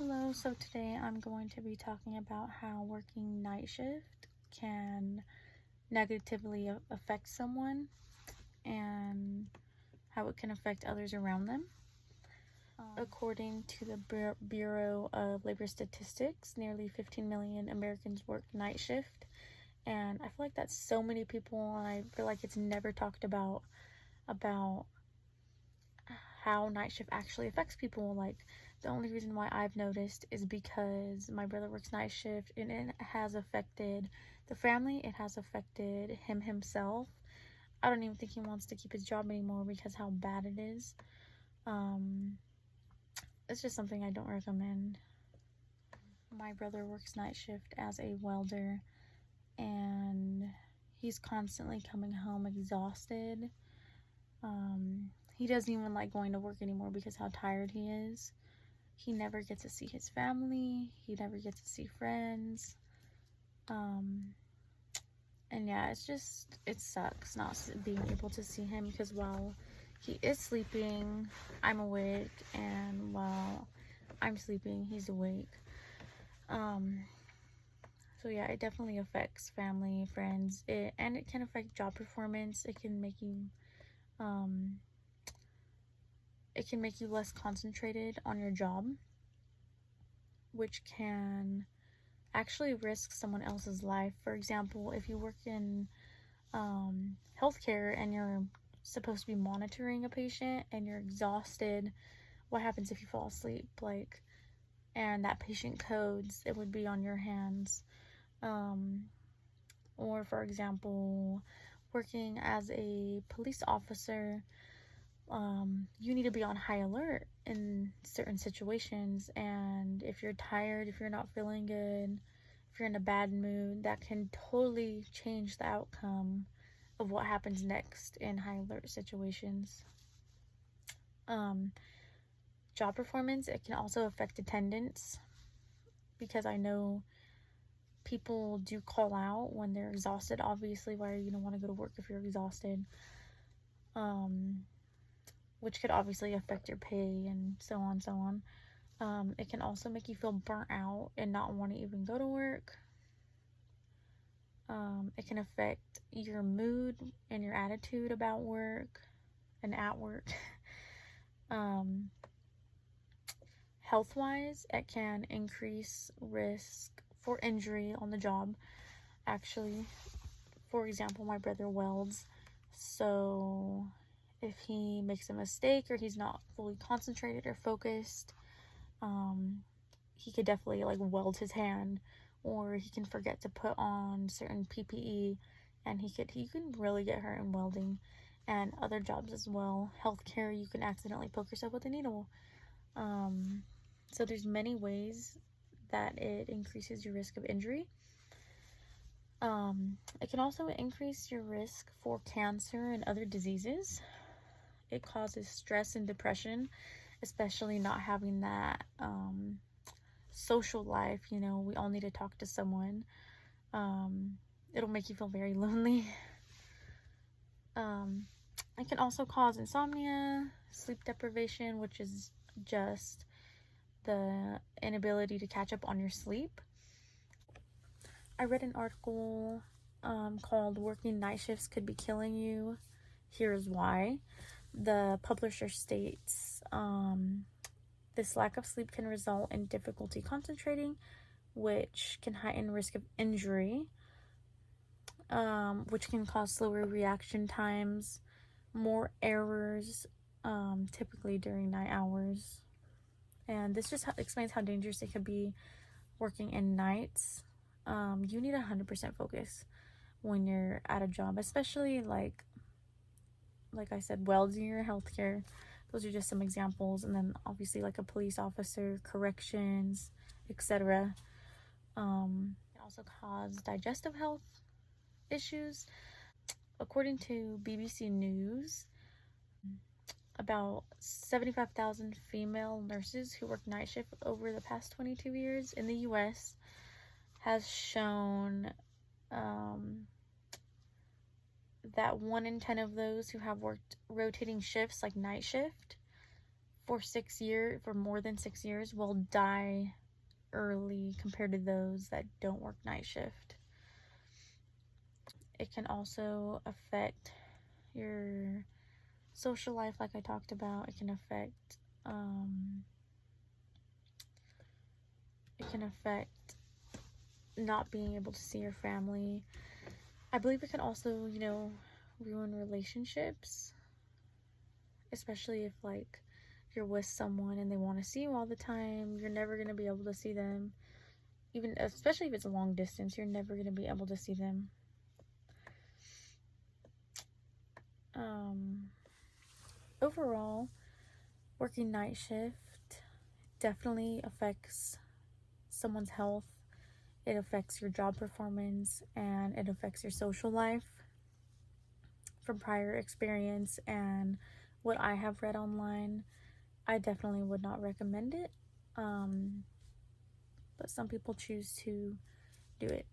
Hello, so today I'm going to be talking about how working night shift can negatively affect someone and how it can affect others around them. According to the Bureau of Labor Statistics, nearly 15 million Americans work night shift, and I feel like that's so many people, and I feel like it's never talked about how night shift actually affects people. Like, the only reason why I've noticed is because my brother works night shift, and it has affected the family. It has affected him himself. I don't even think he wants to keep his job anymore because how bad it is. It's just something I don't recommend. My brother works night shift as a welder, and he's constantly coming home exhausted. He doesn't even like going to work anymore because how tired he is. He never gets to see his family. He never gets to see friends. And yeah, it sucks not being able to see him, because while he is sleeping, I'm awake, and while I'm sleeping, he's awake. So yeah, it definitely affects family, friends, and it can affect job performance. It can make you less concentrated on your job, which can actually risk someone else's life. For example, if you work in healthcare and you're supposed to be monitoring a patient and you're exhausted, what happens if you fall asleep? And that patient codes, it would be on your hands. Or for example, working as a police officer, you need to be on high alert in certain situations, and if you're tired, if you're not feeling good, if you're in a bad mood, that can totally change the outcome of what happens next in high alert situations. Job performance, it can also affect attendance, because I know people do call out when they're exhausted. Obviously, why are you gonna want to go to work if you're exhausted? Which could obviously affect your pay and so on, so on. It can also make you feel burnt out and not want to even go to work. It can affect your mood and your attitude about work and at work. Health-wise, it can increase risk for injury on the job. Actually, for example, my brother welds, so if he makes a mistake or he's not fully concentrated or focused, he could definitely weld his hand, or he can forget to put on certain PPE, and he can really get hurt in welding. And other jobs as well. Healthcare, you can accidentally poke yourself with a needle. So there's many ways that it increases your risk of injury. It can also increase your risk for cancer and other diseases. It causes stress and depression, especially not having that social life. We all need to talk to someone. It'll make you feel very lonely. It can also cause insomnia, sleep deprivation, which is just the inability to catch up on your sleep. I read an article called "Working Night Shifts Could Be Killing You. Here's Why." The publisher states, this lack of sleep can result in difficulty concentrating, which can heighten risk of injury, which can cause slower reaction times, more errors, typically during night hours. And this just explains how dangerous it could be working in nights. You need 100% focus when you're at a job, especially like I said, welding or healthcare. Those are just some examples. And then obviously like a police officer, corrections, etc. It can also cause digestive health issues. According to BBC News, about 75,000 female nurses who work night shift over the past 22 years in the US has shown that 1 in 10 of those who have worked rotating shifts like night shift for more than 6 years will die early compared to those that don't work night shift. It can also affect your social life, like I talked about. It can affect not being able to see your family. I believe it can also, ruin relationships, especially if like you're with someone and they want to see you all the time. You're never going to be able to see them, even especially if it's a long distance. You're never going to be able to see them. Overall, working night shift definitely affects someone's health. It affects your job performance, and it affects your social life. From prior experience and what I have read online, I definitely would not recommend it. But some people choose to do it.